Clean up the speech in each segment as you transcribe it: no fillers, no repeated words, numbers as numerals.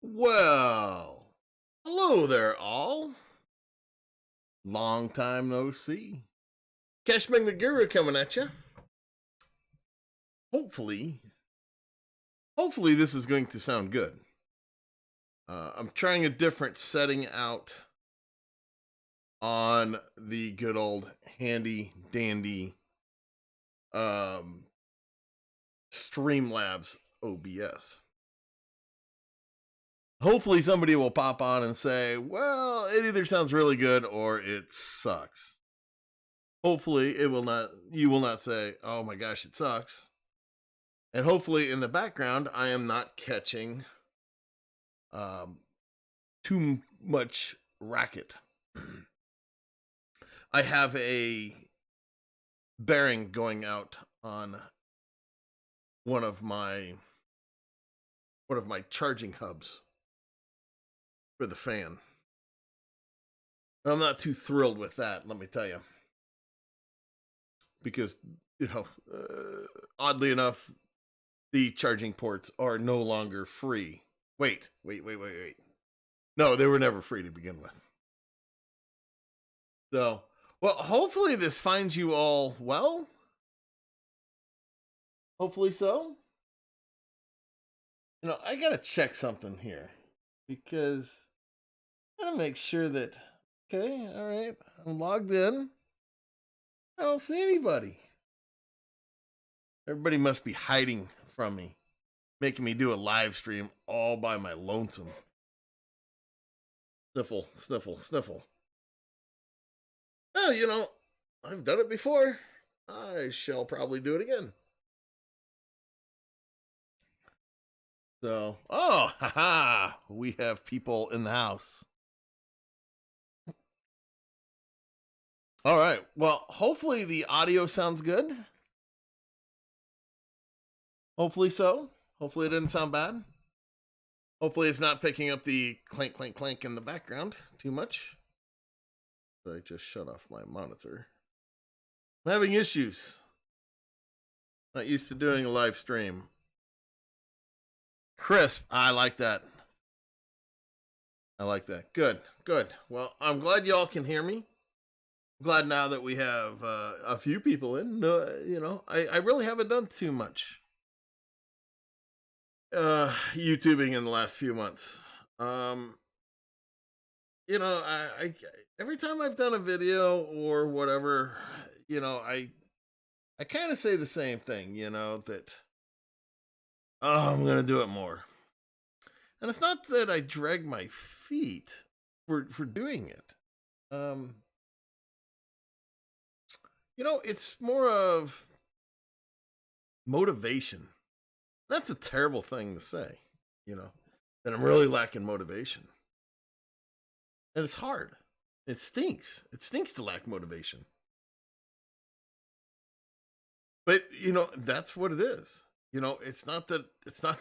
Well, hello there, all. Long time no see. Cashmagnet coming at you. Hopefully this is going to sound good. I'm trying a different setting out on the good old handy dandy Streamlabs OBS. Hopefully somebody will pop on and say, well, it either sounds really good or it sucks. Hopefully you will not say, oh my gosh, it sucks. And hopefully in the background, I am not catching too much racket. I have a bearing going out on one of my charging hubs for the fan. I'm not too thrilled with that, let me tell you. Because, oddly enough, the charging ports are no longer free. Wait. No, they were never free to begin with. So, well, hopefully this finds you all well. Hopefully so. I gotta check something here. Because I gotta make sure that, okay, all right, I'm logged in. I don't see anybody. Everybody must be hiding from me, making me do a live stream all by my lonesome. Sniffle, sniffle, sniffle. Oh, I've done it before. I shall probably do it again. So, oh, haha, we have people in the house. All right, well, hopefully the audio sounds good. Hopefully so. Hopefully it didn't sound bad. Hopefully it's not picking up the clank, clank, clank in the background too much. So I just shut off my monitor. I'm having issues. Not used to doing a live stream. Crisp. I like that. I like that. Good. Well, I'm glad y'all can hear me. I'm glad now that we have a few people in. I really haven't done too much YouTubing in the last few months. I every time I've done a video or whatever, I kind of say the same thing, that I'm gonna do it more. And it's not that I drag my feet for doing it. It's more of motivation. That's a terrible thing to say, that I'm really lacking motivation. And it's hard. It stinks. It stinks to lack motivation. But, that's what it is. It's not that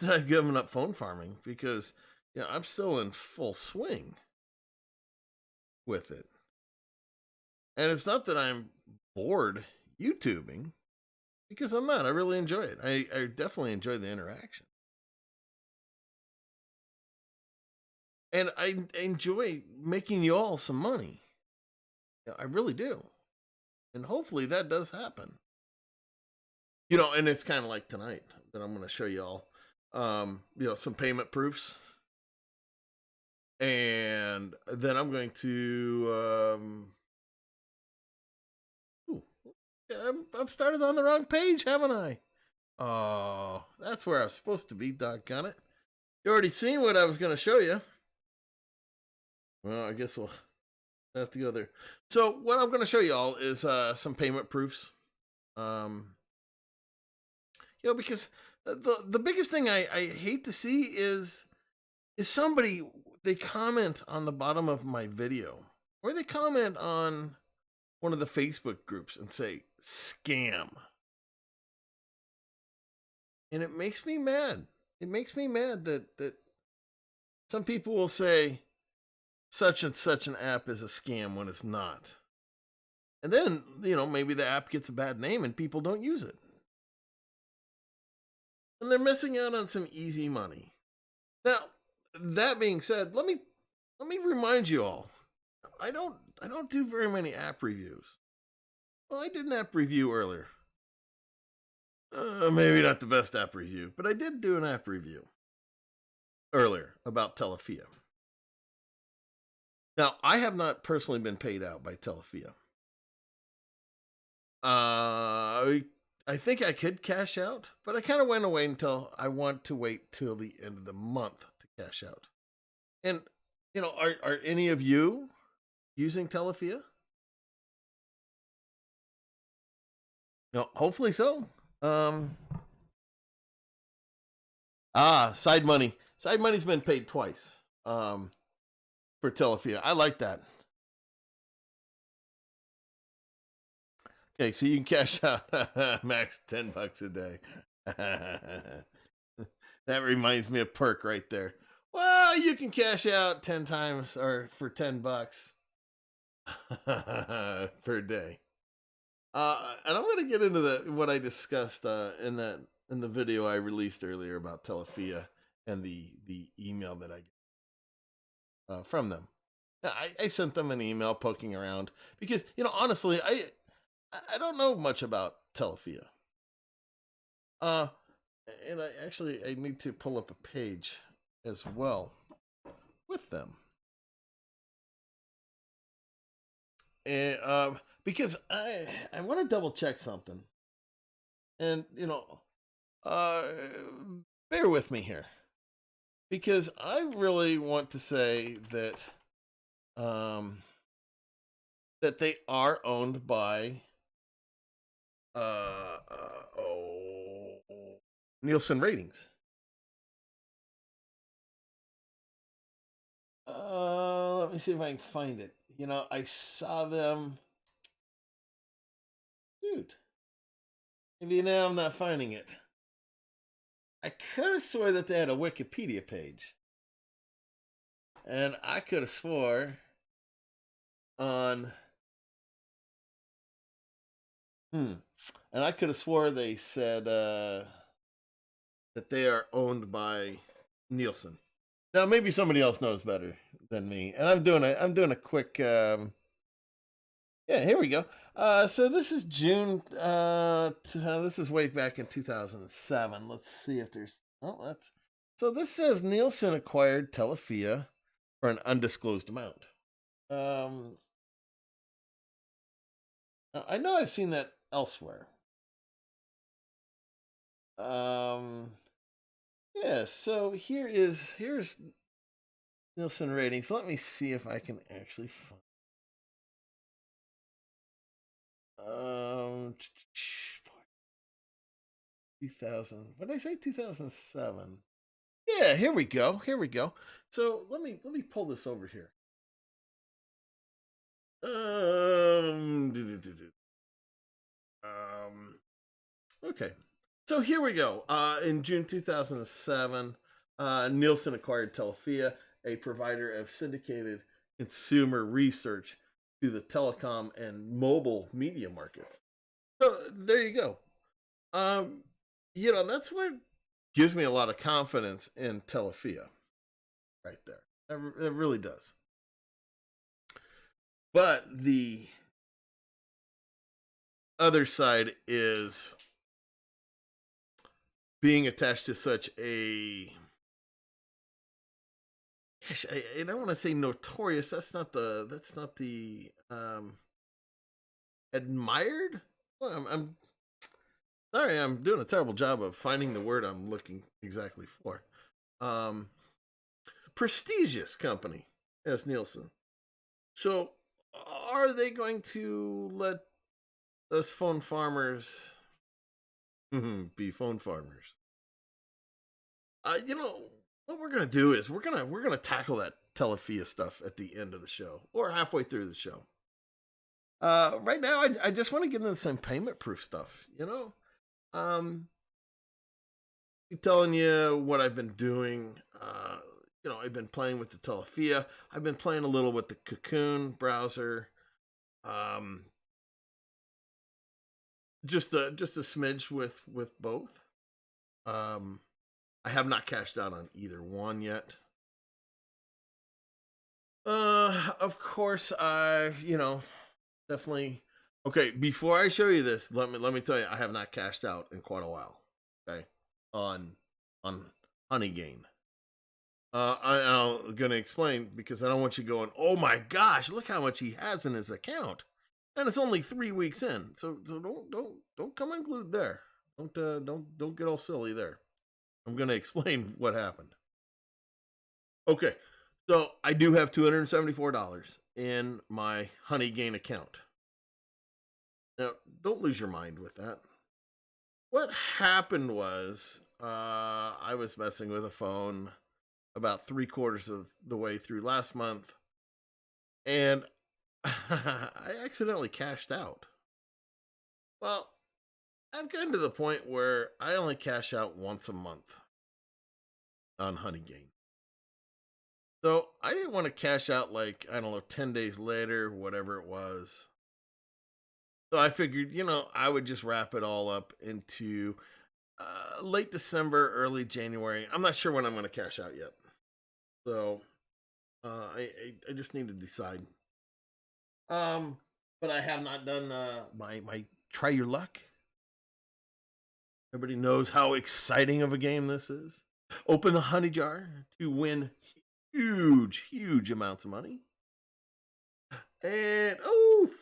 I've given up phone farming, because I'm still in full swing with it. And it's not that I'm bored YouTubing, because I'm not. I really enjoy it. I definitely enjoy the interaction. And I enjoy making you all some money. I really do. And hopefully that does happen. And it's kind of like tonight that I'm going to show you all, some payment proofs. And then I'm going to, I've started on the wrong page, haven't I? Oh, that's where I was supposed to be, doggone it. You already seen what I was going to show you. Well, I guess we'll have to go there. So what I'm going to show you all is some payment proofs. Because the biggest thing I hate to see is somebody, they comment on the bottom of my video, or they comment on one of the Facebook groups and say, scam. And it makes me mad. It makes me mad that some people will say such and such an app is a scam when it's not. And then, maybe the app gets a bad name and people don't use it. And they're missing out on some easy money. Now, that being said, let me remind you all. I don't do very many app reviews. Well, I did an app review earlier. Maybe not the best app review, but I did do an app review earlier about Telephia. Now, I have not personally been paid out by Telephia. I think I could cash out, but I kind of went away until I want to wait till the end of the month to cash out. And, you know, are any of you using Telephia? No, hopefully so. Side money. Side money's been paid twice. For Telephia. I like that. Okay, so you can cash out max $10 a day. That reminds me of Perk right there. Well, you can cash out 10 times or for $10 per day. And I'm going to get into what I discussed in the video I released earlier about Telephia and the email that I get from them. I sent them an email poking around because, you know, honestly, I don't know much about Telephia. And I need to pull up a page as well with them. And because I want to double check something. And, you know, bear with me here. Because I really want to say that that they are owned by Nielson ratings. Let me see if I can find it. You know, I saw them. Dude, maybe now I'm not finding it. I could have swore that they had a Wikipedia page. And I could have swore on... And I could have swore they said that they are owned by Nielson. Now maybe somebody else knows better than me. And I'm doing a quick yeah, here we go. So this is June this is way back in 2007. Let's see if there's so this says Nielson acquired Telephia for an undisclosed amount. I know I've seen that elsewhere. Yeah, so here's Nielson ratings. Let me see if I can actually find 2000. What did I say? 2007. Yeah, here we go. Here we go. So let me pull this over here. Okay. So here we go. In June 2007, Nielson acquired Telephia, a provider of syndicated consumer research to the telecom and mobile media markets. So there you go. You know, that's what gives me a lot of confidence in Telephia right there. That really does. But the other side is being attached to such a, gosh, I don't want to say notorious. That's not the admired. Well, I'm sorry, I'm doing a terrible job of finding the word I'm looking exactly for. Prestigious company as Nielson. So are they going to let us phone farmers be phone farmers? You know, what we're gonna do is we're gonna tackle that Telephia stuff at the end of the show or halfway through the show. Right now, I just want to get into some payment proof stuff. You know, I'm telling you what I've been doing. You know, I've been playing with the Telephia. I've been playing a little with the Cocoon browser. Just a smidge with both. I have not cashed out on either one yet. Of course, I've, definitely. Okay, before I show you this, let me tell you, I have not cashed out in quite a while. Okay, on on Honeygain. I'm gonna explain because I don't want you going, oh my gosh, look how much he has in his account, and it's only 3 weeks in. So don't come unglued there. Don't get all silly there. I'm gonna explain what happened. Okay, so I do have $274 in my Honeygain account. Now, don't lose your mind with that. What happened was I was messing with a phone about 3/4 of the way through last month, and I accidentally cashed out. Well, I've gotten to the point where I only cash out once a month on Honeygain. So I didn't want to cash out like, I don't know, 10 days later, whatever it was. So I figured, I would just wrap it all up into late December, early January. I'm not sure when I'm going to cash out yet. So I just need to decide. But I have not done my try your luck. Everybody knows how exciting of a game this is. Open the honey jar to win huge amounts of money. And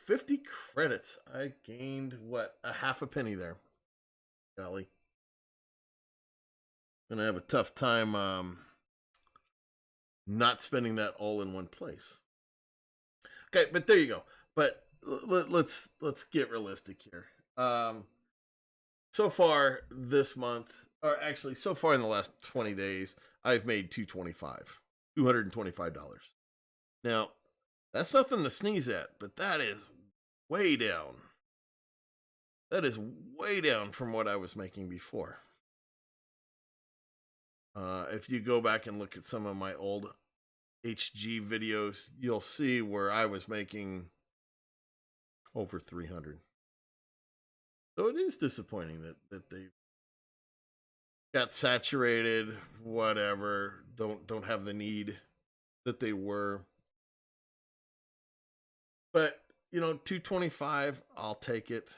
50 credits. I gained what, a half a penny there. Golly. Gonna have a tough time not spending that all in one place. Okay, but there you go. But let's get realistic here. So far this month, or actually so far in the last 20 days, I've made $225. Now, that's nothing to sneeze at, but that is way down. That is way down from what I was making before. If you go back and look at some of my old HG videos, you'll see where I was making over 300. So it is disappointing that they got saturated, whatever, don't have the need that they were. But, 225, I'll take it.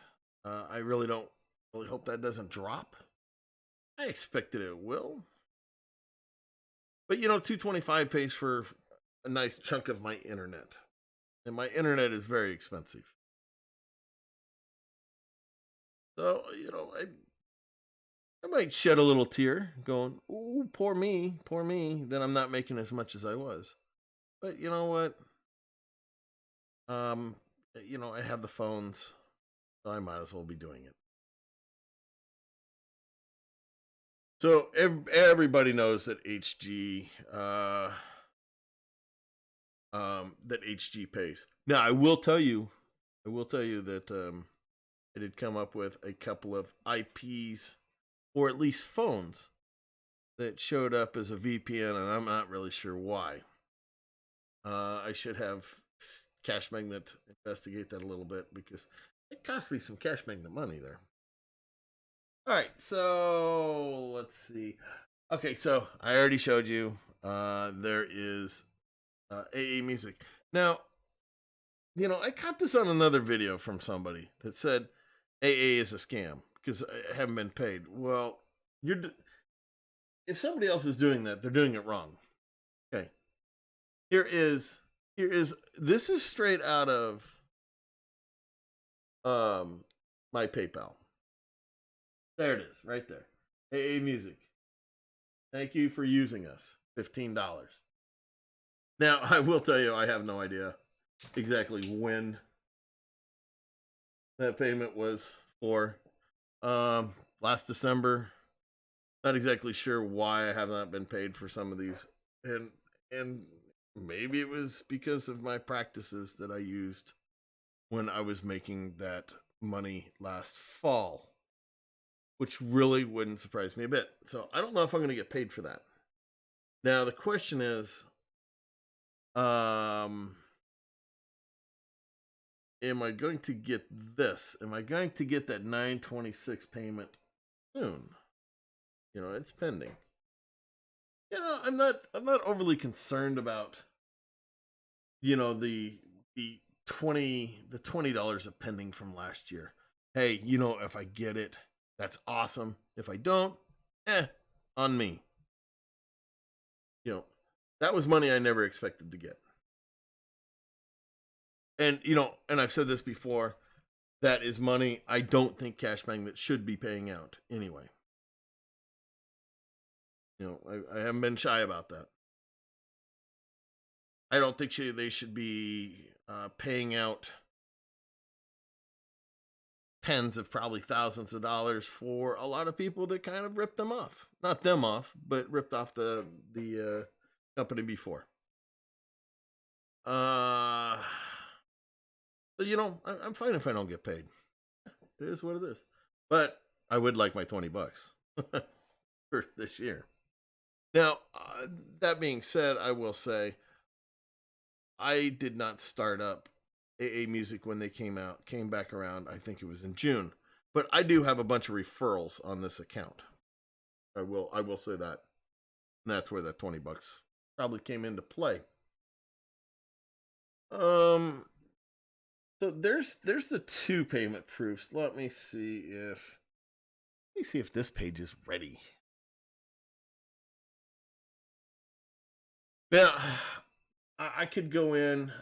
I really don't really hope that doesn't drop. I expected it will. But 225 pays for a nice chunk of my internet. And my internet is very expensive. So, I might shed a little tear going, ooh, poor me. Then I'm not making as much as I was. But you know what? I have the phones, so I might as well be doing it. So everybody knows that HG that HG pays. Now I will tell you that I did come up with a couple of IPs, or at least phones, that showed up as a VPN, and I'm not really sure why. I should have Cashmagnet investigate that a little bit, because it cost me some Cashmagnet money there. All right, so let's see. Okay, so I already showed you there is AA music. Now, I caught this on another video from somebody that said AA is a scam because I haven't been paid. Well, if somebody else is doing that, they're doing it wrong. Okay. This is straight out of my PayPal. There it is, right there. AA Music. Thank you for using us. $15. Now, I will tell you, I have no idea exactly when that payment was for. Last December. Not exactly sure why I have not been paid for some of these. And maybe it was because of my practices that I used when I was making that money last fall, which really wouldn't surprise me a bit. So I don't know if I'm going to get paid for that. Now, the question is, am I going to get this? Am I going to get that 926 payment soon? It's pending. I'm not overly concerned about the $20 of pending from last year. Hey, if I get it, that's awesome. If I don't, on me. That was money I never expected to get. And and I've said this before, that is money I don't think Cashmagnet should be paying out anyway. I haven't been shy about that. I don't think they should be paying out tens of probably thousands of dollars for a lot of people that kind of ripped them off. Not them off, but ripped off the company before. So, I'm fine if I don't get paid. It is what it is. But I would like my $20 for this year. Now, that being said, I will say I did not start up AA Music when they came back around. I think it was in June. But I do have a bunch of referrals on this account. I will say that. And that's where that $20 probably came into play. So there's the 2 payment proofs. Let me see if this page is ready. Now, I could go into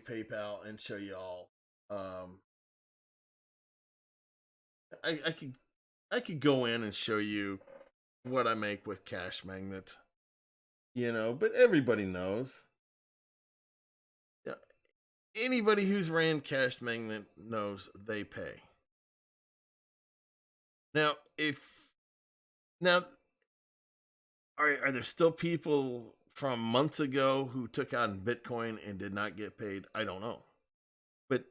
PayPal and show you all. I could go in and show you what I make with Cashmagnet, but everybody knows. Yeah, anybody who's ran Cashmagnet knows they pay. Now, are there still people from months ago who took out in Bitcoin and did not get paid? I don't know. But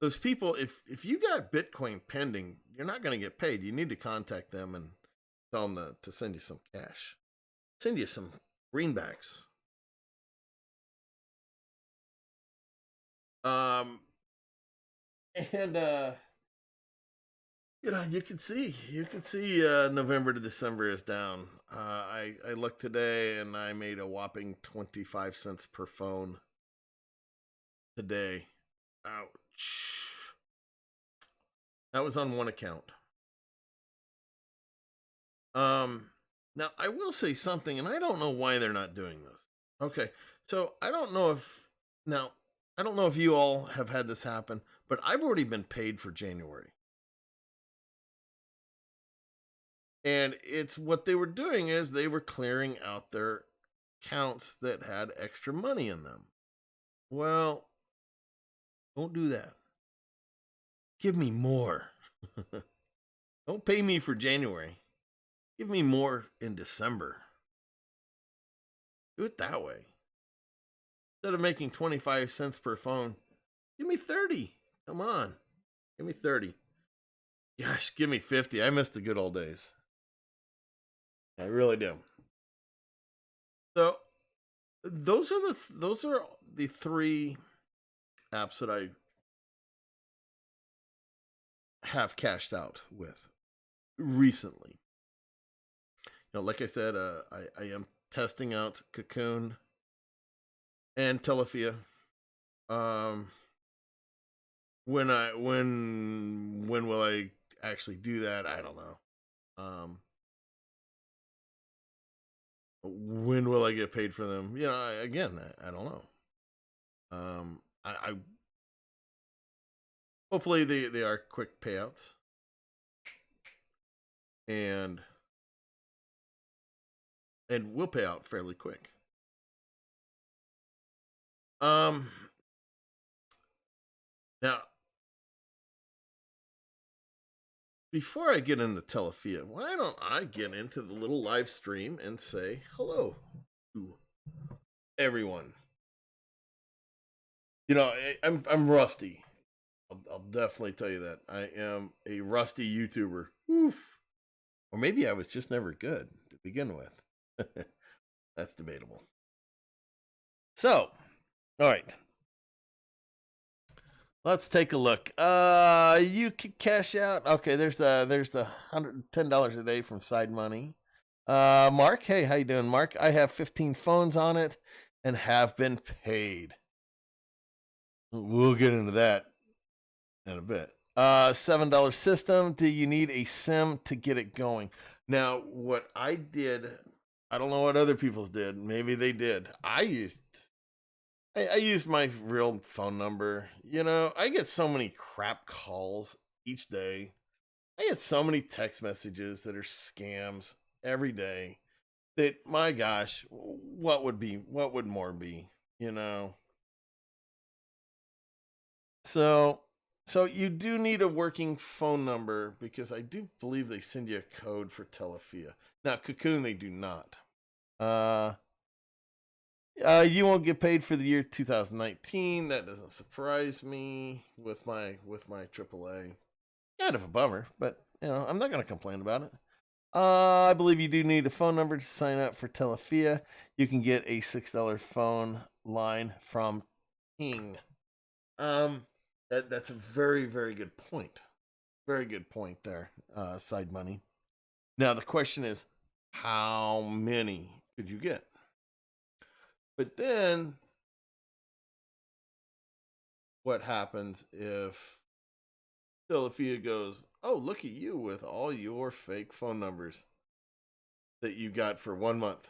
those people, if you got Bitcoin pending, you're not going to get paid. You need to contact them and tell them to send you some cash. Send you some greenbacks. You can see November to December is down. I looked today and I made a whopping 25 cents per phone today. Ouch. That was on one account. Now I will say something, and I don't know why they're not doing this. Okay, so I don't know if you all have had this happen, but I've already been paid for January. And it's what they were doing is they were clearing out their accounts that had extra money in them. Well, don't do that. Give me more. Don't pay me for January. Give me more in December. Do it that way. Instead of making 25 cents per phone, give me 30. Come on. Give me 30. Gosh, give me 50. I miss the good old days. I really do. So those are the 3 apps that I have cashed out with recently. Like I said, I am testing out Cocoon and Telephia. When will I actually do that? I don't know. When will I get paid for them? I don't know. I hopefully they are quick payouts, and will pay out fairly quick. Now, before I get into Telephia, why don't I get into the little live stream and say hello to everyone? I'm rusty. I'll definitely tell you that. I am a rusty YouTuber. Oof. Or maybe I was just never good to begin with. That's debatable. So, all right. Let's take a look. You can cash out. Okay, there's the $110 a day from Side Money. Mark, hey, how you doing, Mark? I have 15 phones on it and have been paid. We'll get into that in a bit. $7 system. Do you need a SIM to get it going? Now, what I did, I don't know what other people did. Maybe they did. I used my real phone number. You know, I get so many crap calls each day. I get so many text messages that are scams every day that, my gosh, what would more be, you know? So you do need a working phone number, because I do believe they send you a code for Telephia. Now, Cocoon, they do not. You won't get paid for the year 2019. That doesn't surprise me with my AAA. Kind of a bummer, but you know, I'm not going to complain about it. I believe you do need a phone number to sign up for Telephia. You can get a $6 phone line from Ting. That's a very, very good point. Very good point there, Side Money. Now, the question is, how many could you get? But then, what happens if Telephia goes, oh, look at you with all your fake phone numbers that you got for 1 month.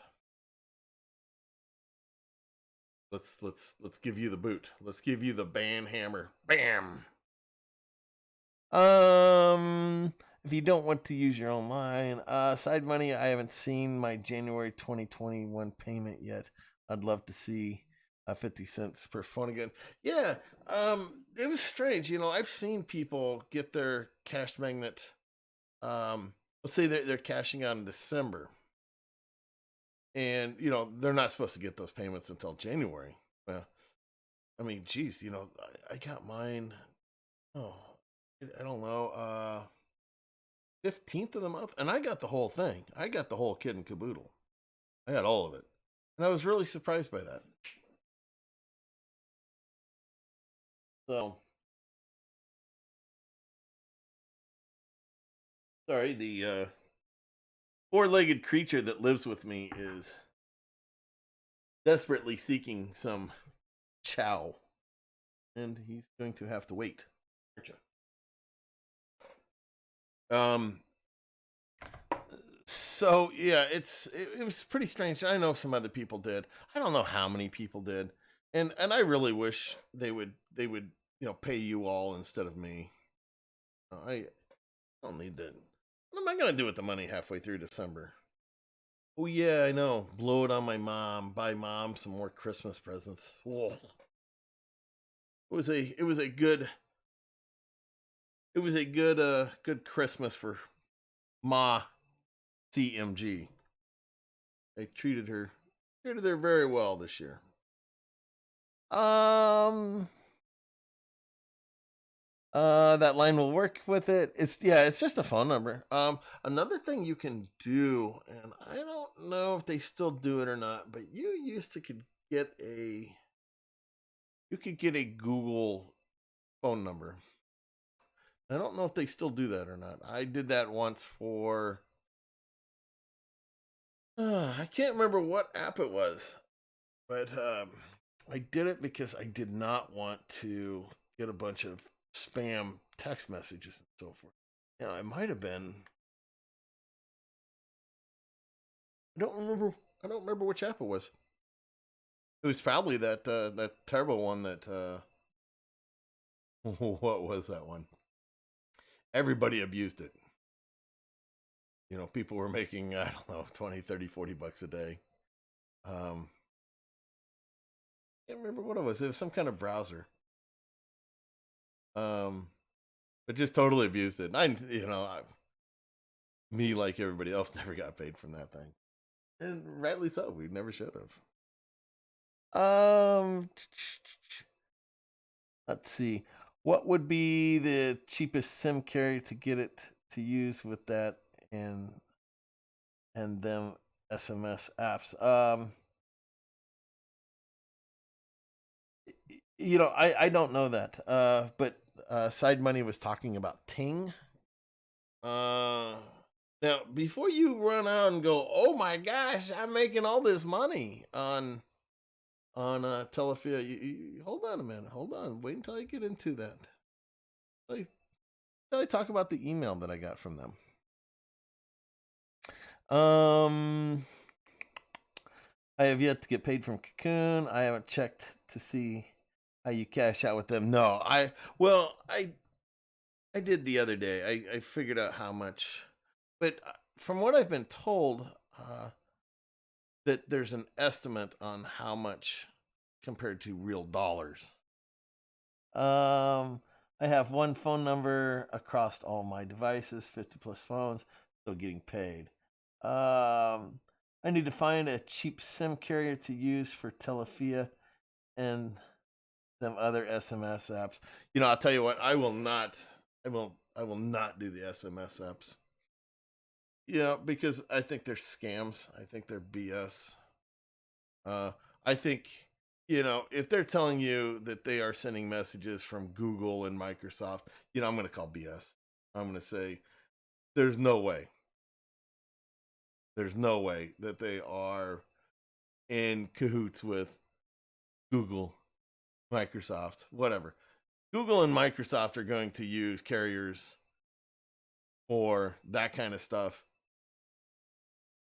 Let's give you the boot. Let's give you the ban hammer. Bam. If you don't want to use your own line, Side Money, I haven't seen my January 2021 payment yet. I'd love to see 50 cents per phone again. Yeah, it was strange. You know, I've seen people get their Cashmagnet. Let's say they're cashing out in December. And, you know, they're not supposed to get those payments until January. Well, I mean, geez, you know, I got mine, I don't know, 15th of the month. And I got the whole thing. I got the whole kit and caboodle. I got all of it. And I was really surprised by that. So, sorry, the four-legged creature that lives with me is desperately seeking some chow, and he's going to have to wait. So yeah, it was pretty strange. I know some other people did. I don't know how many people did, and I really wish they would you know, pay you all instead of me. I don't need that. What am I gonna do with the money halfway through December? Oh yeah, I know. Blow it on my mom. Buy mom some more Christmas presents. Whoa. It was a good good Christmas for Ma CMG. I treated her very well this year. That line will work with it. It's just a phone number. Another thing you can do, and I don't know if they still do it or not, but you used to get a Google phone number. I don't know if they still do that or not. I did that once for I can't remember what app it was, but I did it because I did not want to get a bunch of spam text messages and so forth. You know, it might have been. I don't remember which app it was. It was probably that terrible one that. What was that one? Everybody abused it. You know, people were making, I don't know, 20, 30, 40 bucks a day. I can't remember what it was. It was some kind of browser. But just totally abused it. And me, like everybody else, never got paid from that thing. And rightly so. We never should have. Let's see. What would be the cheapest SIM carrier to get it to use with that and them SMS apps? You know, I don't know that. But Side Money was talking about Ting. Now, before you run out and go, oh my gosh, I'm making all this money on on Telephia. You hold on a minute. Hold on. Wait until I get into that. I talk about the email that I got from them. I have yet to get paid from Cocoon. I haven't checked to see how you cash out with them. No, I did the other day. I figured out how much, but from what I've been told, that there's an estimate on how much compared to real dollars. I have one phone number across all my devices, 50 plus phones, still getting paid. I need to find a cheap SIM carrier to use for Telephia and them other SMS apps. You know, I'll tell you what, I will not do the SMS apps. You know, because I think they're scams. I think they're BS. I think, you know, if they're telling you that they are sending messages from Google and Microsoft, you know, I'm going to call BS. I'm going to say, there's no way. There's no way that they are in cahoots with Google, Microsoft, whatever. Google and Microsoft are going to use carriers for that kind of stuff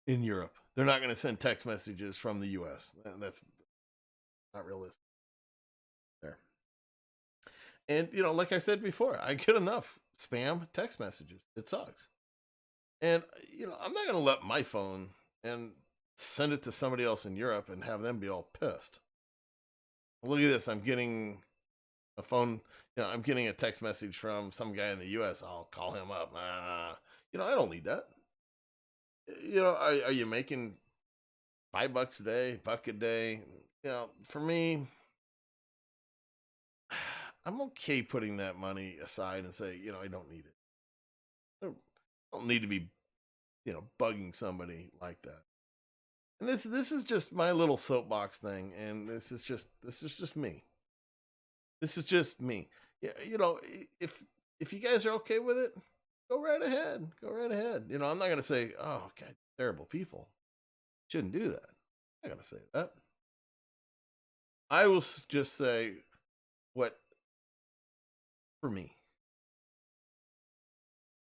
in Europe. They're not going to send text messages from the US. That's not realistic. There. And, you know, like I said before, I get enough spam text messages. It sucks. And, you know, I'm not going to let my phone and send it to somebody else in Europe and have them be all pissed. Look at this. I'm getting a phone, you know, I'm getting a text message from some guy in the US. I'll call him up. You know, I don't need that. You know, are you making $5 a day, $1 a day? You know, for me, I'm okay putting that money aside and say, you know, I don't need it. I don't need to be, you know, bugging somebody like that. And this is just my little soapbox thing, and this is just me. This is just me. Yeah, you know, if you guys are okay with it, go right ahead. Go right ahead. You know, I'm not gonna say, oh God, terrible people. Shouldn't do that. I'm not gonna say that. I will just say what for me.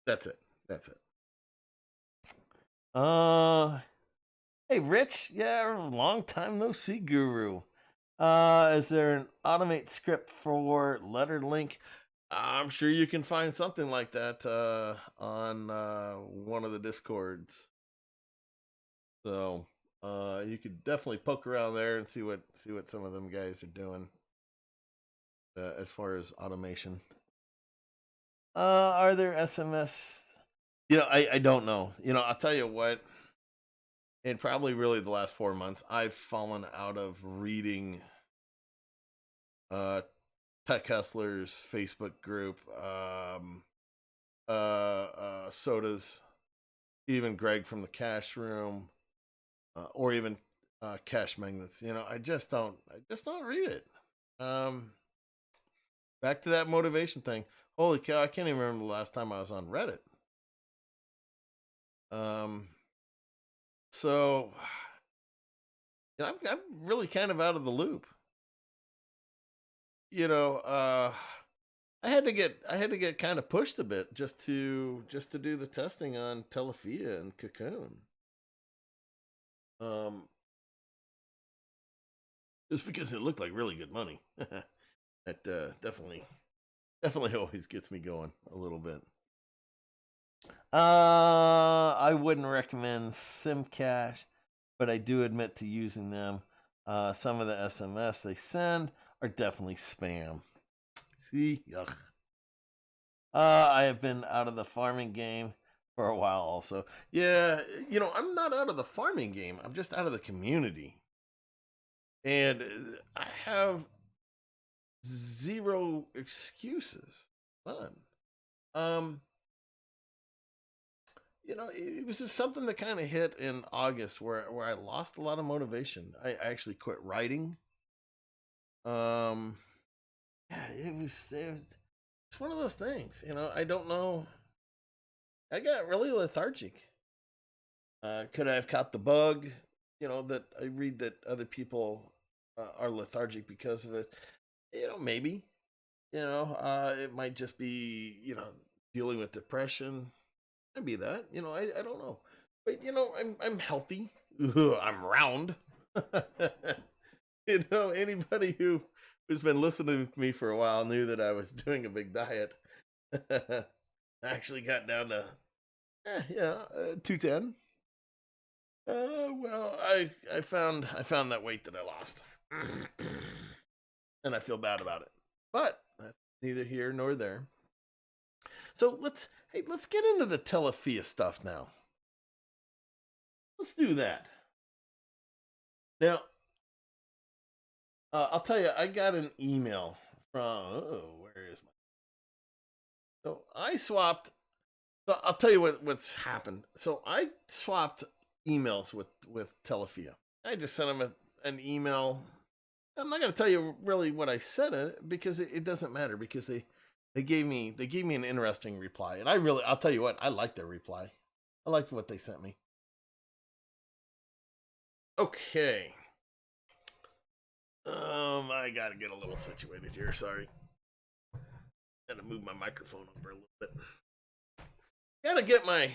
That's it. That's it. Hey Rich, yeah, long time no see, Guru. Is there an automate script for Letterlink? I'm sure you can find something like that on one of the Discords. So you could definitely poke around there and see what some of them guys are doing as far as automation. Are there SMS? You know, I don't know. You know, I'll tell you what. In probably really the last 4 months, I've fallen out of reading Tech Hustlers Facebook group, Soda's, even Greg from the Cash Room, or even Cashmagnets. You know, I just don't read it. Back to that motivation thing. Holy cow, I can't even remember the last time I was on Reddit. So, you know, I'm really kind of out of the loop. You know, I had to get kind of pushed a bit just to do the testing on Telephia and Cocoon. Just because it looked like really good money. That definitely always gets me going a little bit. I wouldn't recommend SimCash, but I do admit to using them. Some of the SMS they send are definitely spam. See, yuck. I have been out of the farming game for a while also. Yeah, you know, I'm not out of the farming game. I'm just out of the community. And I have zero excuses. None. You know, it was just something that kind of hit in August where I lost a lot of motivation. I actually quit writing. Yeah, it was it's one of those things, you know. I don't know. I got really lethargic. Could I have caught the bug? You know, that I read that other people are lethargic because of it. Maybe. It might just be dealing with depression. Maybe that. I don't know. But I'm healthy. I'm round. Anybody who's been listening to me for a while knew that I was doing a big diet. I actually got down to 210. Well, I found that weight that I lost, and I feel bad about it. But that's neither here nor there. So let's get into the Telephia stuff now. Let's do that. Now, I'll tell you, I got an email from where is my? So I swapped. So I'll tell you what's happened. So I swapped emails with Telephia. I just sent them an email. I'm not going to tell you really what I said in it because it doesn't matter, because they gave me an interesting reply, and I'll tell you what, I liked their reply. I liked what they sent me. Okay. I gotta get a little situated here. Sorry. Gotta move my microphone over a little bit. Gotta get I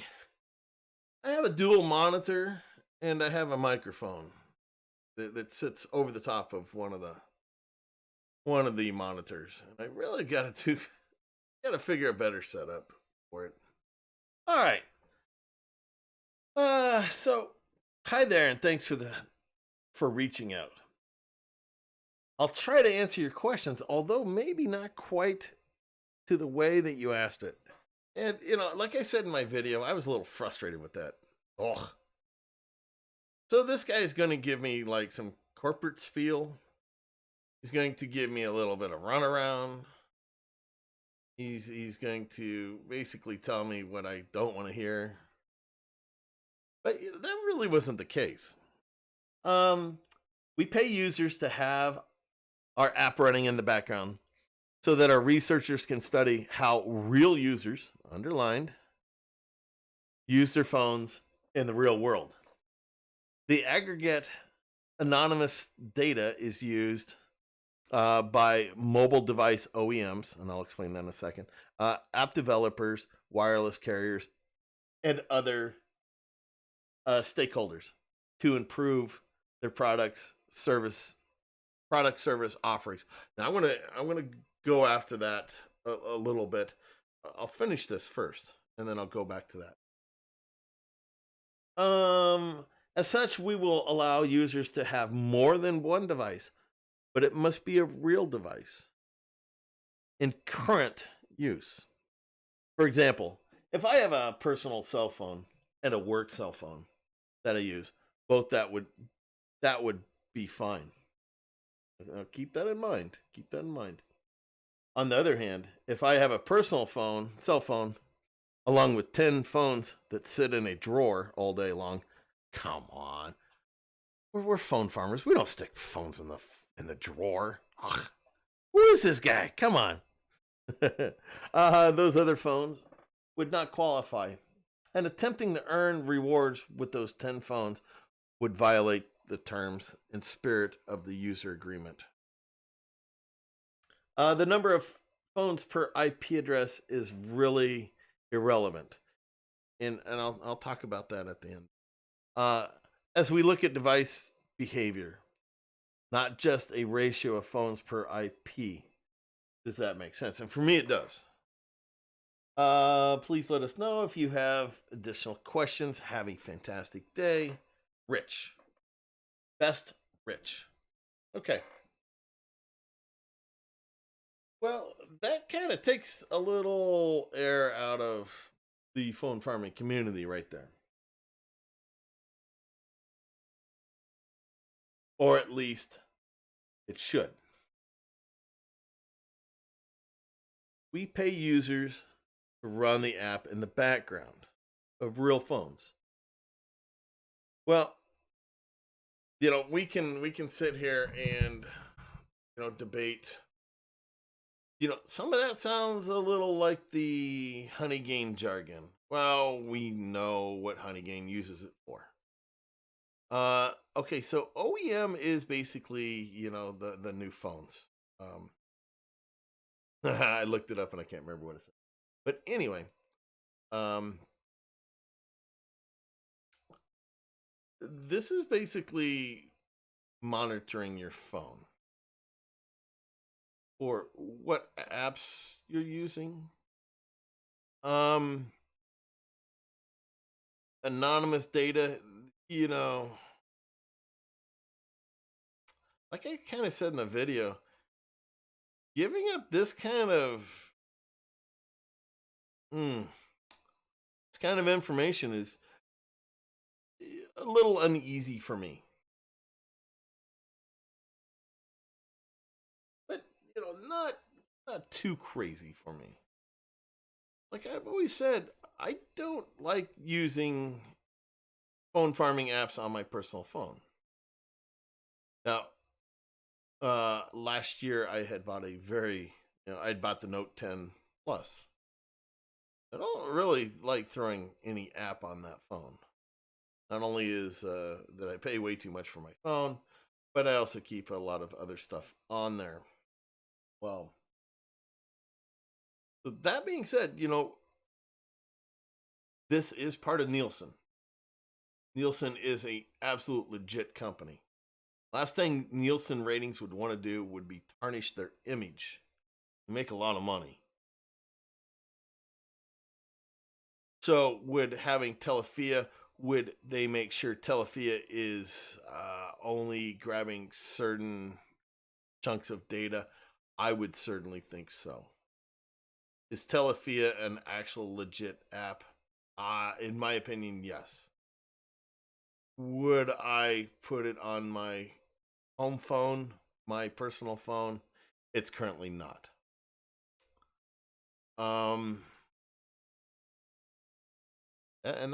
have a dual monitor and I have a microphone that sits over the top of one of the monitors, and I really gotta figure a better setup for it. All right. So hi there, and thanks for reaching out. I'll try to answer your questions, although maybe not quite to the way that you asked it. And, like I said in my video, I was a little frustrated with that. Ugh. So this guy is going to give me like some corporate spiel. He's going to give me a little bit of runaround. He's going to basically tell me what I don't want to hear. But that really wasn't the case. We pay users to have our app running in the background so that our researchers can study how real users, underlined, use their phones in the real world. The aggregate anonymous data is used by mobile device OEMs, and I'll explain that in a second, app developers, wireless carriers, and other stakeholders to improve their product service offerings. Now I'm gonna go after that a little bit. I'll finish this first, and then I'll go back to that. As such, we will allow users to have more than one device, but it must be a real device in current use. For example, if I have a personal cell phone and a work cell phone that I use, both that would be fine. Keep that in mind. Keep that in mind. On the other hand, if I have a personal cell phone, along with 10 phones that sit in a drawer all day long, come on. We're phone farmers. We don't stick phones in the drawer. Ugh. Who is this guy? Come on. Those other phones would not qualify. And attempting to earn rewards with those 10 phones would violate the terms and spirit of the user agreement. The number of phones per IP address is really irrelevant. And I'll talk about that at the end. As we look at device behavior, not just a ratio of phones per IP. Does that make sense? And for me, it does. Please let us know if you have additional questions. Have a fantastic day. Rich. Best Rich. Okay. Well, that kind of takes a little air out of the phone farming community right there. Or at least it should. We pay users to run the app in the background of real phones. Well, we can sit here and debate. Some of that sounds a little like the Honeygain jargon. Well, we know what Honeygain uses it for. Okay, so OEM is basically, the new phones. Um, I looked it up and I can't remember what it said. But anyway, um, this is basically monitoring your phone for what apps you're using. Um, Anonymous data, you know, like I kind of said in the video, giving up this kind of mm, this kind of information is a little uneasy for me. But not too crazy for me. Like I've always said, I don't like using phone farming apps on my personal phone. Now, last year I had bought I'd bought the Note 10 Plus. I don't really like throwing any app on that phone. Not only is that I pay way too much for my phone, but I also keep a lot of other stuff on there. Well, so that being said, this is part of Nielson. Nielson is a absolute legit company. Last thing Nielson ratings would want to do would be tarnish their image. They make a lot of money. So would having Telephia, would they make sure Telephia is only grabbing certain chunks of data? I would certainly think so. Is Telephia an actual legit app? In my opinion, yes. Would I put it on my home phone, my personal phone? It's currently not. And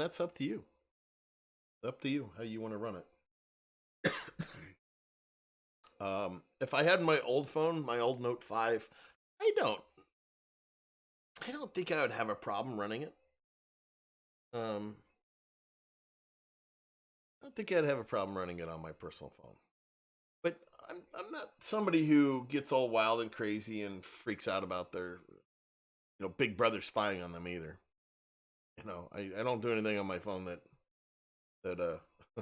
that's up to you. It's up to you how you want to run it. If I had my old phone, my old Note 5, I don't think I would have a problem running it. I don't think I'd have a problem running it on my personal phone. But I'm not somebody who gets all wild and crazy and freaks out about their big brother spying on them either. I don't do anything on my phone that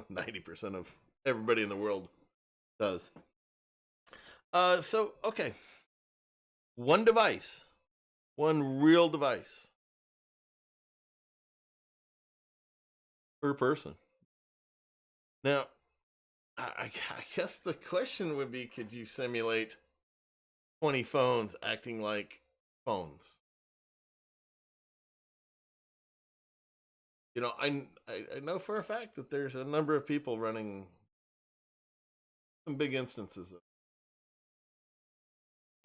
90% of everybody in the world does. So okay. One device. One real device per person. Now, I guess the question would be, could you simulate 20 phones acting like phones? I know for a fact that there's a number of people running some big instances of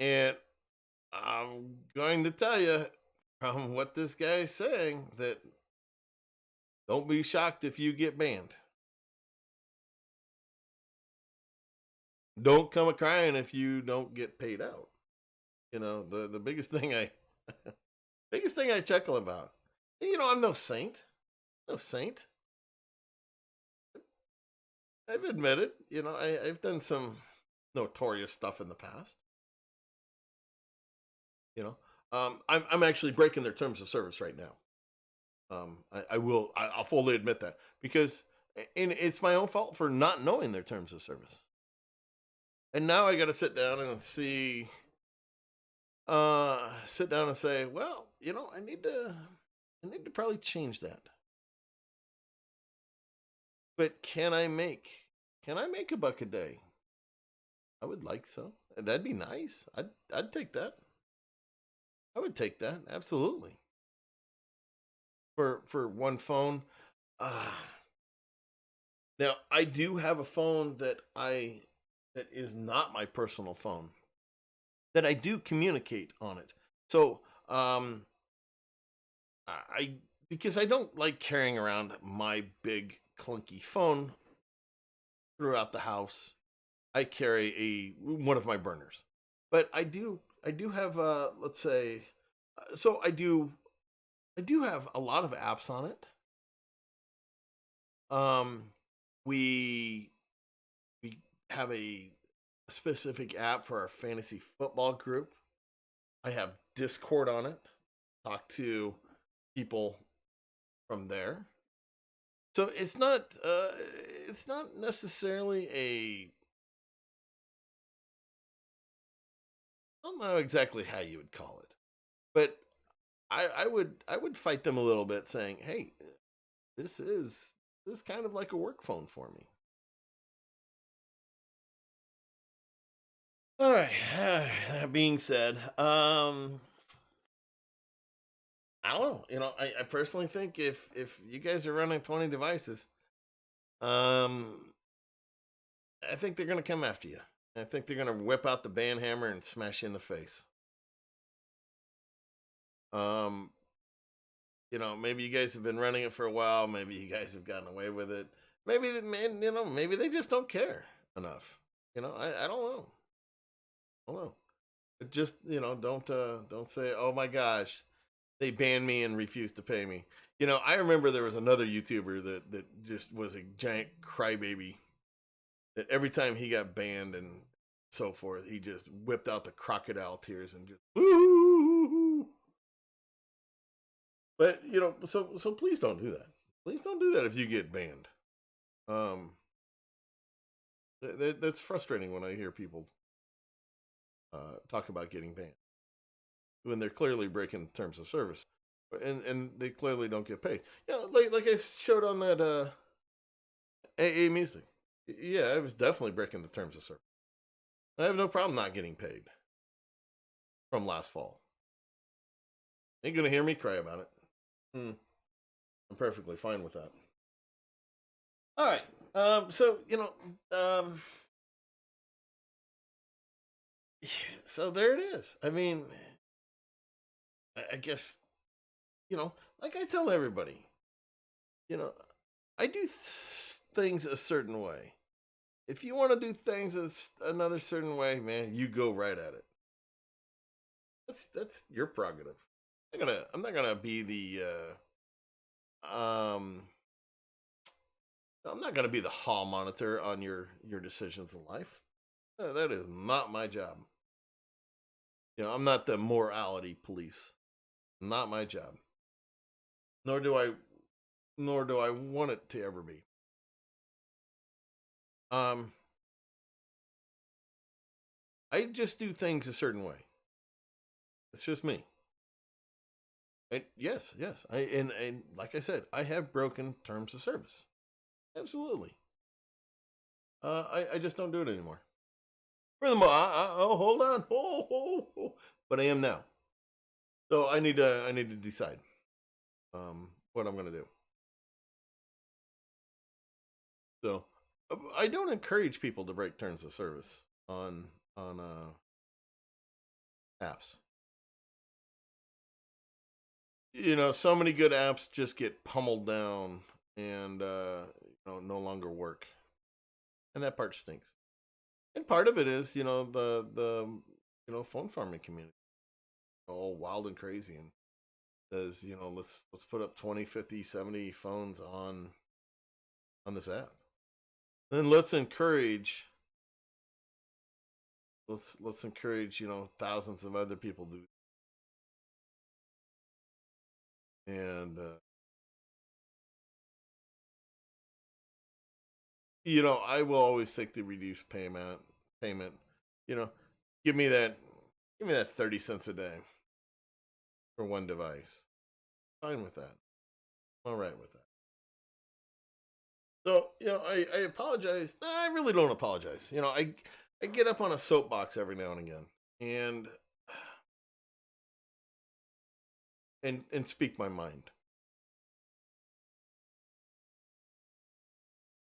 it. And I'm going to tell you from what this guy is saying that don't be shocked if you get banned. Don't come a crying if you don't get paid out. The biggest thing I chuckle about. I'm no saint. No saint. I've admitted, I've done some notorious stuff in the past. I'm actually breaking their terms of service right now. I'll fully admit that because it's my own fault for not knowing their terms of service. And now I got to sit down and say, well, I need to probably change that. But can I make $1 a day? I would like so. That'd be nice. I'd take that. I would take that, absolutely. For one phone. Now I do have a phone that is not my personal phone, that I do communicate on it. So because I don't like carrying around my big clunky phone throughout the house, I carry one of my burners. But I do have let's say, so I do have a lot of apps on it. We have a specific app for our fantasy football group. I have Discord on it. Talk to people from there. So it's not necessarily a, I don't know exactly how you would call it, but I would fight them a little bit, saying, hey, this is kind of like a work phone for me. All right. That being said, I don't know. I personally think if you guys are running 20 devices, I think they're gonna come after you. I think they're gonna whip out the band hammer and smash you in the face. Um, maybe you guys have been running it for a while. Maybe you guys have gotten away with it. Maybe maybe they just don't care enough. I don't know. I don't know. But just don't say, oh my gosh, they banned me and refused to pay me. I remember there was another YouTuber that just was a giant crybaby. That every time he got banned and so forth, he just whipped out the crocodile tears and just woo. But so please don't do that. Please don't do that if you get banned. That's frustrating when I hear people talk about getting banned when they're clearly breaking terms of service, and they clearly don't get paid. Like I showed on that AA music. Yeah, I was definitely breaking the terms of service. I have no problem not getting paid from last fall. Ain't gonna hear me cry about it. I'm perfectly fine with that. All right. So so there it is. I mean, I guess like I tell everybody, I do things a certain way. If you want to do things another certain way, man, you go right at it. That's your prerogative. I'm not gonna be the I'm not gonna be the hall monitor on your decisions in life. That is not my job. I'm not the morality police. Not my job. Nor do I want it to ever be. I just do things a certain way. It's just me. And yes. And like I said, I have broken terms of service. Absolutely. I just don't do it anymore. Furthermore, hold on. But I am now. So I need to decide what I'm gonna do. So I don't encourage people to break terms of service on apps. So many good apps just get pummeled down and no longer work, and that part stinks. And part of it is the phone farming community, all wild and crazy, and says let's put up 20, 50, 70 phones on this app, and let's encourage thousands of other people to. And I will always take the reduced payment. Give me that 30 cents a day for one device. Fine with that. I'm all right with that. So I apologize. I really don't apologize. I get up on a soapbox every now and again and speak my mind.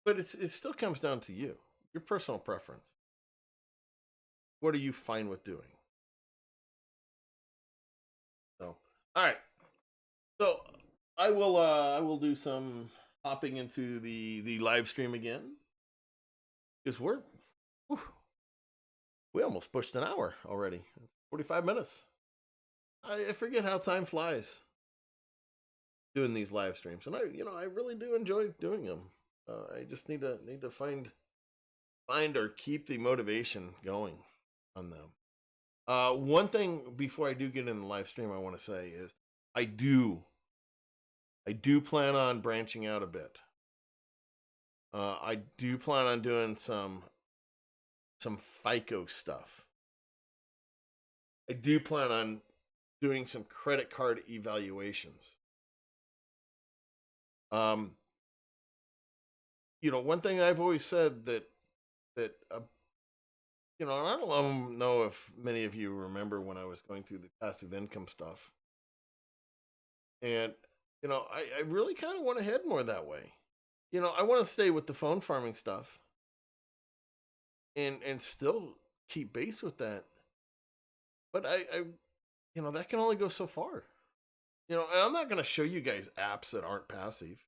But it still comes down to you, your personal preference. What are you fine with doing? So, all right. So I will do some hopping into the live stream again, because we almost pushed an hour already. 45 minutes. I forget how time flies doing these live streams, and I really do enjoy doing them. I just need to find or keep the motivation going on them. One thing before I do get in the live stream, I want to say is I do plan on branching out a bit. I do plan on doing some FICO stuff. I do plan on doing some credit card evaluations. You know, one thing I've always said that you know, and I don't know if many of you remember when I was going through the passive income stuff, and you know, I really kind of want to head more that way. You know, I want to stay with the phone farming stuff, and still keep base with that. But I you know, that can only go so far. You know, and I'm not going to show you guys apps that aren't passive.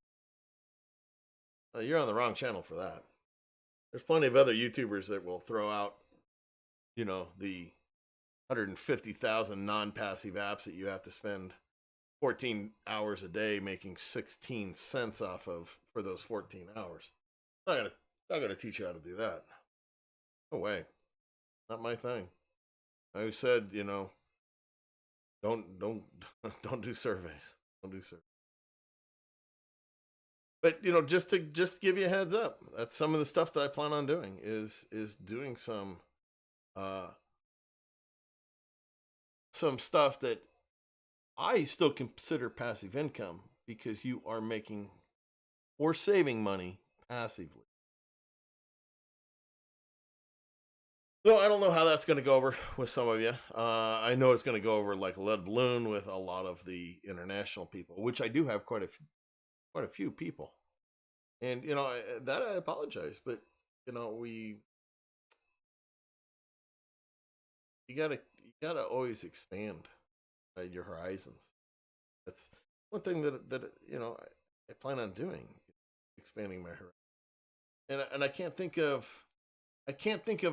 You're on the wrong channel for that. There's plenty of other YouTubers that will throw out, you know, the 150,000 non-passive apps that you have to spend 14 hours a day making 16 cents off of for those 14 hours. I'm not gonna teach you how to do that. No way. Not my thing. I said, you know, don't do surveys. Don't do surveys. But you know, just to give you a heads up, that's some of the stuff that I plan on doing is doing some stuff that I still consider passive income because you are making or saving money passively. So I don't know how that's going to go over with some of you. I know it's going to go over like a lead balloon with a lot of the international people, which I do have quite a few people. And you know that I apologize, but you know you gotta always expand your horizons. That's one thing that you know I plan on doing, expanding my horizons. And I can't think of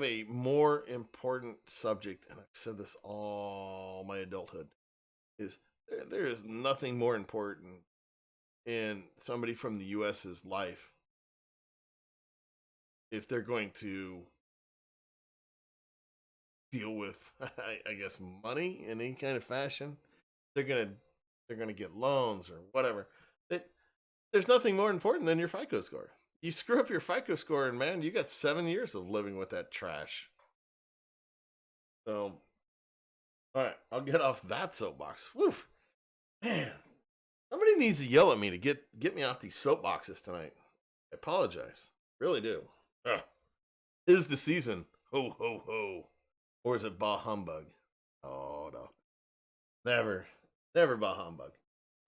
a more important subject, and I've said this all my adulthood, is there is nothing more important in somebody from the US's life if they're going to deal with I guess money in any kind of fashion. They're gonna get loans or whatever. There's nothing more important than your FICO score. You screw up your FICO score, and man, you got 7 years of living with that trash. So, all right, I'll get off that soapbox. Woof, man. Somebody needs to yell at me to get me off these soapboxes tonight. I apologize, really do. Ugh. Is the season? Ho ho ho, or is it bah humbug? Oh no, never bah humbug.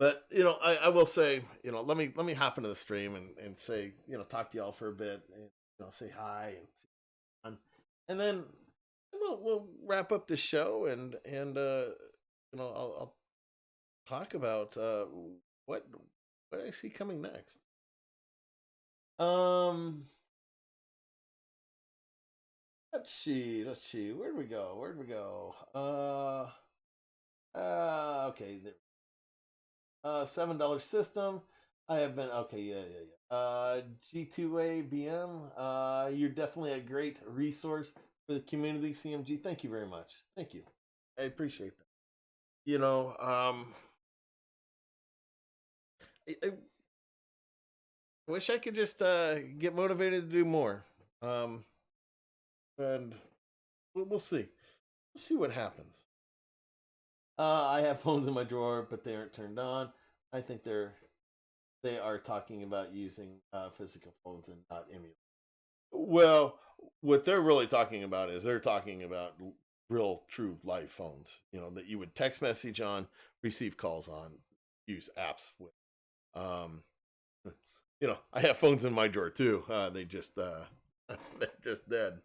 But you know, I will say, you know, let me hop into the stream and say, you know, talk to y'all for a bit, and you know, say hi and then we'll wrap up the show and you know I'll talk about what I see coming next. Let's see. Where'd we go? Okay, there. $7 system. I have been okay. Yeah. G2A BM. You're definitely a great resource for the community. CMG. Thank you very much. Thank you. I appreciate that. You know, I wish I could just get motivated to do more. And we'll see. We'll see what happens. I have phones in my drawer, but they aren't turned on. I think they are talking about using physical phones and not emulate. Well, what they're really talking about is they're talking about real, true live phones. You know, that you would text message on, receive calls on, use apps with. You know, I have phones in my drawer too. They just they're just dead.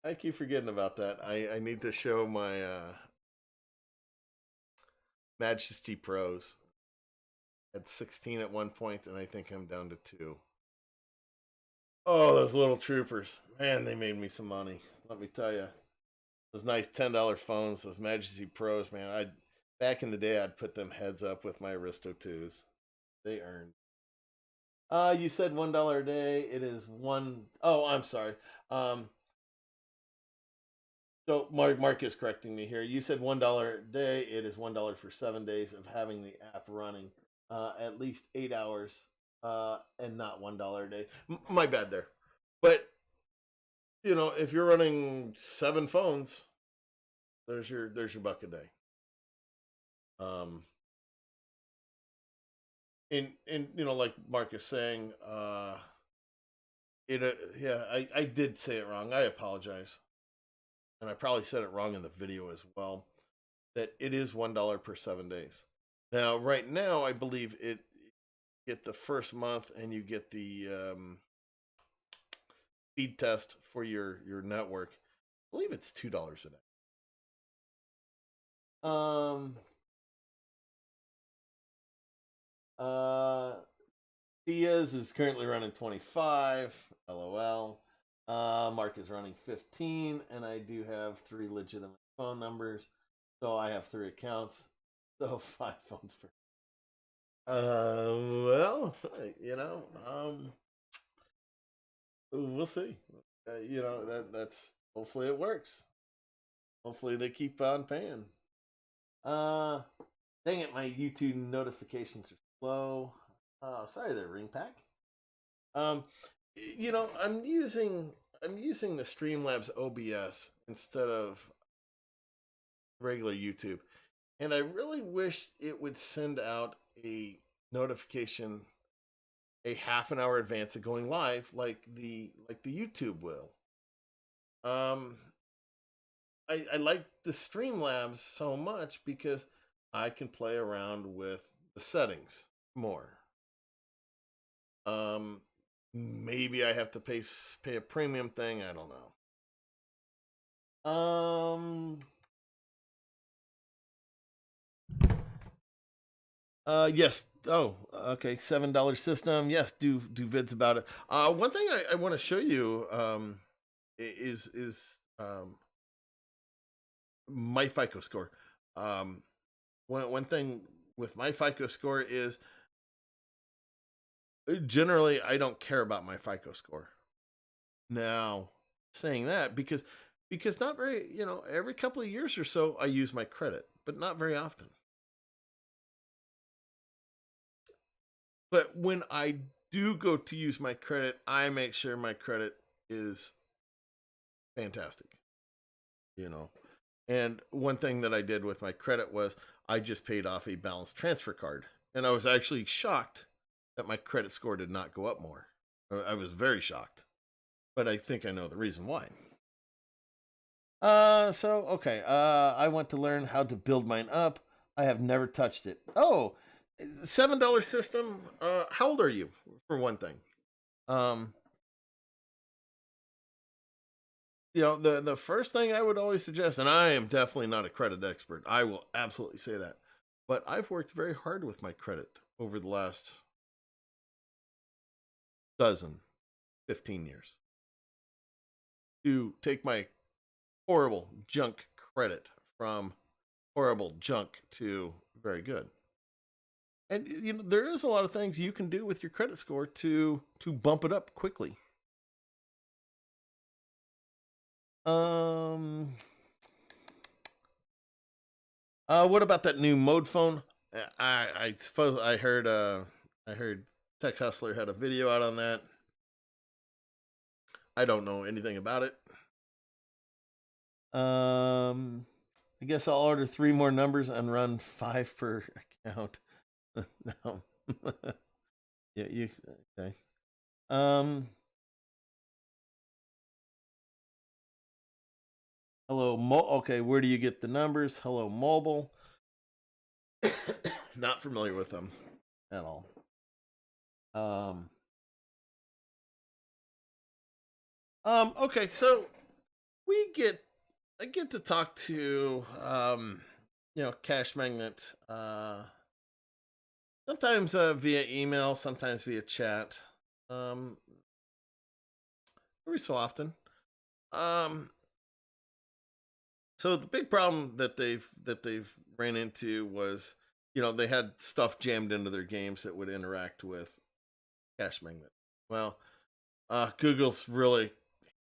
I keep forgetting about that. I need to show my Majesty Pros. At 16 at one point, and I think I'm down to 2. Oh, those little troopers. Man, they made me some money. Let me tell you. Those nice $10 phones, those Majesty Pros, man. Back in the day, I'd put them heads up with my Aristo 2s. They earned. You said $1 a day. It is one. Oh, I'm sorry. So Mark is correcting me here. You said $1 a day. It is $1 for 7 days of having the app running, at least 8 hours, and not $1 a day. My bad there. But if you're running 7 phones, there's your buck a day. And like Mark is saying, I did say it wrong. I apologize, and I probably said it wrong in the video as well. That it is $1 per 7 days. Now, right now, I believe it get the first month, and you get the speed test for your network. I believe it's $2 a day. Diaz is currently running 25. LOL. Mark is running 15, and I do have 3 legitimate phone numbers, so I have 3 accounts, so 5 phones per. Well, we'll see. That's hopefully it works. Hopefully they keep on paying. Dang it, my YouTube notifications are slow. Sorry there, Ringpack. I'm using the Streamlabs OBS instead of regular YouTube, and I really wish it would send out a notification a half an hour advance of going live, like the YouTube will. I like the Streamlabs so much because I can play around with the settings more. Maybe I have to pay a premium thing. I don't know. Yes. Oh, okay. $7 system. Yes. Do vids about it. One thing I want to show you is my FICO score. One thing with my FICO score is generally I don't care about my FICO score. Now, saying that because not very, every couple of years or so I use my credit, but not very often. But when I do go to use my credit, I make sure my credit is fantastic. And one thing that I did with my credit was I just paid off a balance transfer card. And I was actually shocked that my credit score did not go up more. I was very shocked. But I think I know the reason why. Okay. I want to learn how to build mine up. I have never touched it. Oh, $7 system. How old are you, for one thing? The first thing I would always suggest, and I am definitely not a credit expert, I will absolutely say that, but I've worked very hard with my credit over the last 15 years to take my horrible junk credit from horrible junk to very good. And there is a lot of things you can do with your credit score to bump it up quickly. What about that new mode phone? I suppose I heard Tech Hustler had a video out on that. I don't know anything about it. I guess I'll order 3 more numbers and run 5 per account. No. Yeah, okay. Hello, okay, where do you get the numbers? Hello, Mobile. Not familiar with them at all. Okay, so I get to talk to Cashmagnet sometimes via email, sometimes via chat. Every so often. So the big problem that they've ran into was, they had stuff jammed into their games that would interact with Cashmagnet. Well, Google's really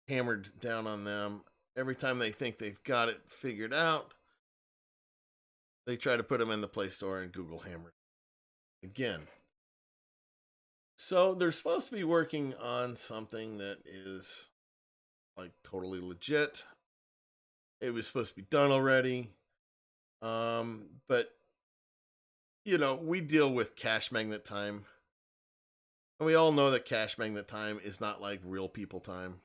hammered down on them. Every time they think they've got it figured out, they try to put them in the Play Store, and Google hammered again. So they're supposed to be working on something that is like totally legit. It was supposed to be done already. But we deal with Cashmagnet time. And we all know that Cashmagnet time is not like real people time.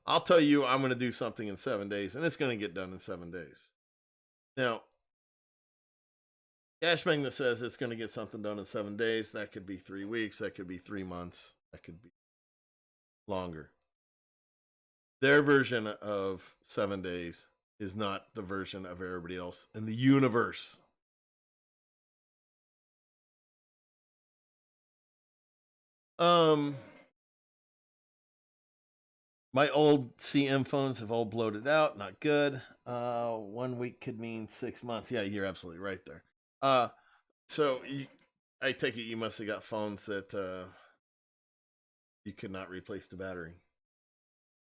I'll tell you I'm going to do something in 7 days, and it's going to get done in 7 days. Now, Cashmagnet says it's going to get something done in 7 days. That could be 3 weeks. That could be 3 months. That could be longer. Their version of 7 days is not the version of everybody else in the universe. My old CM phones have all bloated out. Not good. 1 week could mean 6 months. Yeah, you're absolutely right there. So I take it you must have got phones that you could not replace the battery.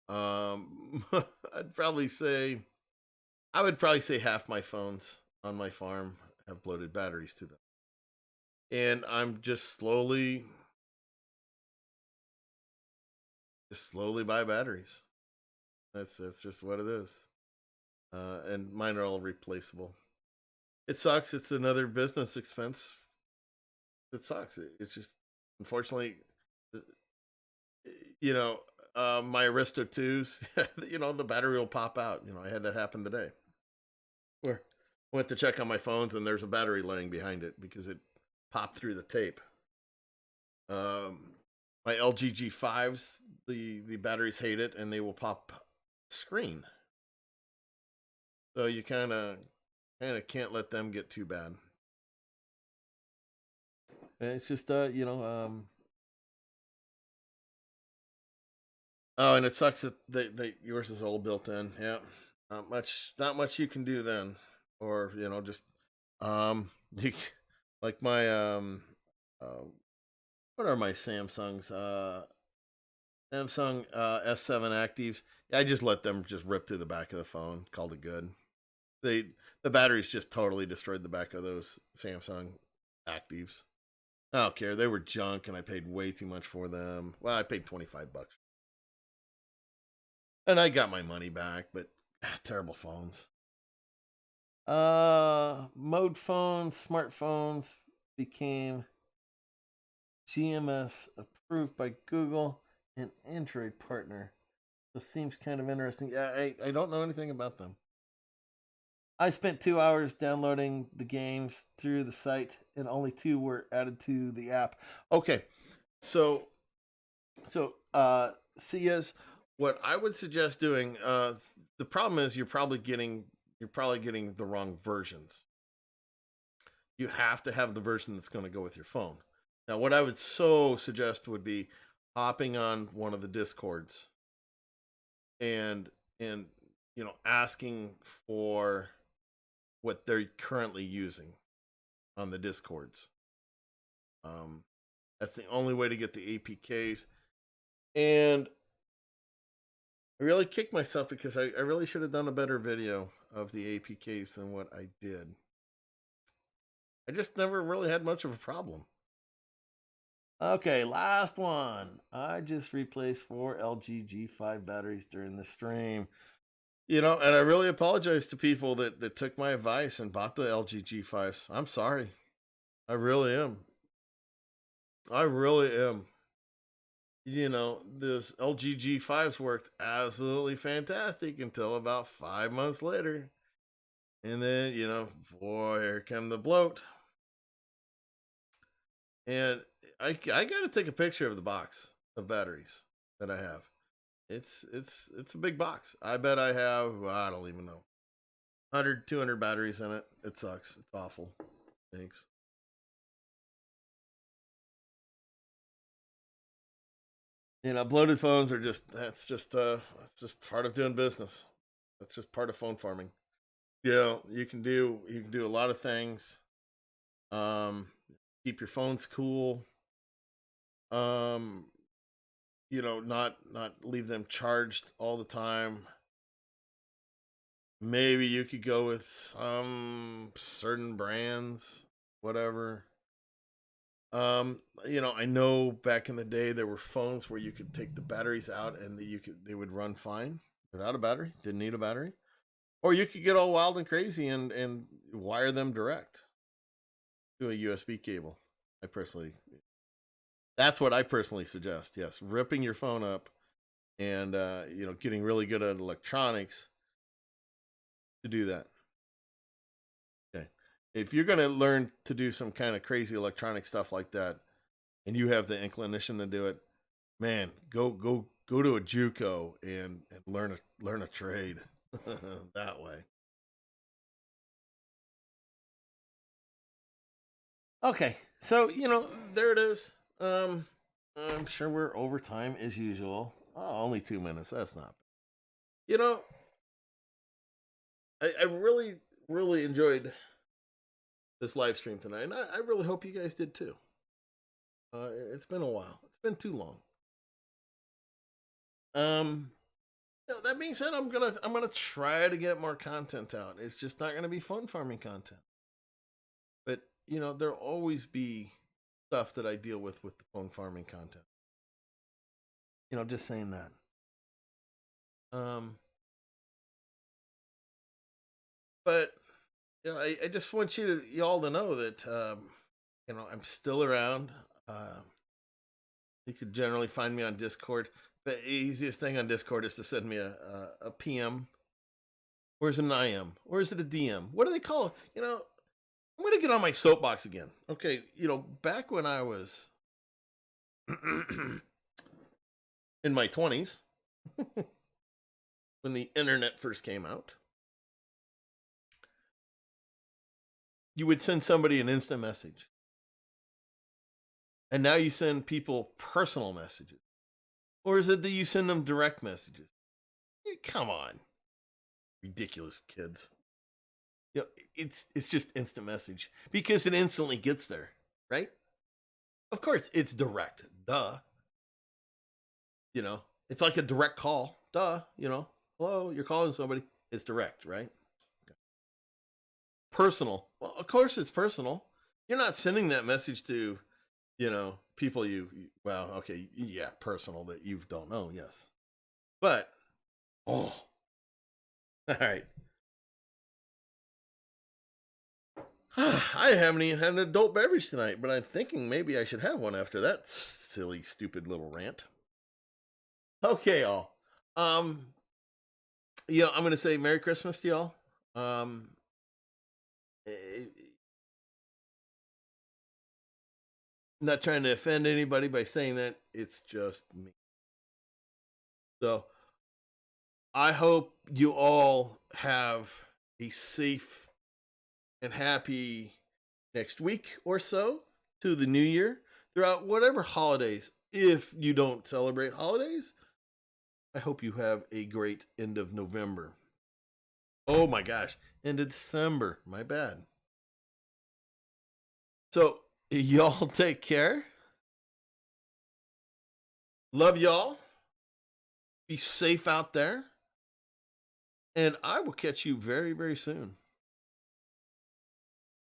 I would probably say half my phones on my farm have bloated batteries to them, and I'm just slowly buy batteries. That's just what it is. And mine are all replaceable. It sucks. It's another business expense. It sucks. It's just, unfortunately, my Aristo 2s, the battery will pop out. I had that happen today. Where I went to check on my phones, and there's a battery laying behind it because it popped through the tape. My LG G5s, the batteries hate it, and they will pop screen. So you kind of can't let them get too bad. And it's just oh, and it sucks that yours is all built in. Yeah, not much you can do then, or just like my what are my Samsungs? Samsung S7 Actives. I just let them just rip through the back of the phone. Called it good. The batteries just totally destroyed the back of those Samsung Actives. I don't care. They were junk, and I paid way too much for them. Well, I paid $25, and I got my money back. But terrible phones. Mode phones, smartphones became GMS approved by Google and Android partner. This seems kind of interesting. Yeah, I don't know anything about them. I spent 2 hours downloading the games through the site, and only 2 were added to the app. Okay, so Sias, what I would suggest doing. The problem is you're probably getting the wrong versions. You have to have the version that's going to go with your phone. Now, what I would suggest would be hopping on one of the Discords and asking for what they're currently using on the Discords. That's the only way to get the APKs. And I really kicked myself because I really should have done a better video of the APKs than what I did. I just never really had much of a problem. Okay, last one. I just replaced 4 LG G5 batteries during the stream. And I really apologize to people that took my advice and bought the LG G5s. I'm sorry. I really am. This LG G5s worked absolutely fantastic until about 5 months later. And then, boy, here come the bloat. And I got to take a picture of the box of batteries that I have. It's a big box. I bet I have, I don't even know, 100, 200 batteries in it. It sucks. It's awful. Thanks. Bloated phones are that's just part of doing business. That's just part of phone farming. You can do a lot of things. Keep your phones cool. You know, not leave them charged all the time. Maybe you could go with some certain brands, whatever. You know, I know back in the day there were phones where you could take the batteries out and they would run fine without a battery, didn't need a battery. Or you could get all wild and crazy and wire them direct to a USB cable. That's what I personally suggest. Yes, ripping your phone up and you know, getting really good at electronics to do that. Okay. If you're going to learn to do some kind of crazy electronic stuff like that and you have the inclination to do it, man, go to a JUCO and learn a trade that way. Okay. So, you know, there it is. I'm sure we're over time as usual. Oh, only 2 minutes. That's not bad. You know, I really, really enjoyed this live stream tonight, and I really hope you guys did too. It's been a while. It's been too long. You know, that being said, I'm gonna try to get more content out. It's just not gonna be phone farming content, but you know, there'll always be stuff that I deal with the phone farming content. You know, just saying that. But you know, I just want y'all to know that you know, I'm still around. You could generally find me on Discord. The easiest thing on Discord is to send me a PM. Or is it an IM? Or is it a DM? What do they call it? You know, I'm going to get on my soapbox again. Okay, you know, back when I was in my 20s, when the internet first came out, you would send somebody an instant message. And now you send people personal messages. Or is it that you send them direct messages? Come on. Ridiculous kids. You know, it's just instant message because it instantly gets there, right? Of course, it's direct. Duh. You know, it's like a direct call. Duh. You know, hello, you're calling somebody. It's direct, right? Personal. Well, of course it's personal. You're not sending that message to, you know, people well, okay, yeah, personal that you don't know, yes. But, oh, all right. I haven't even had an adult beverage tonight, but I'm thinking maybe I should have one after that silly, stupid little rant. Okay, all. Yeah, I'm gonna say Merry Christmas to y'all. Eh, not trying to offend anybody by saying that. It's just me. So I hope you all have a safe and happy next week or so to the new year throughout whatever holidays. If you don't celebrate holidays, I hope you have a great end of November. Oh my gosh, end of December. My bad. So, y'all take care. Love y'all. Be safe out there. And I will catch you very, very soon.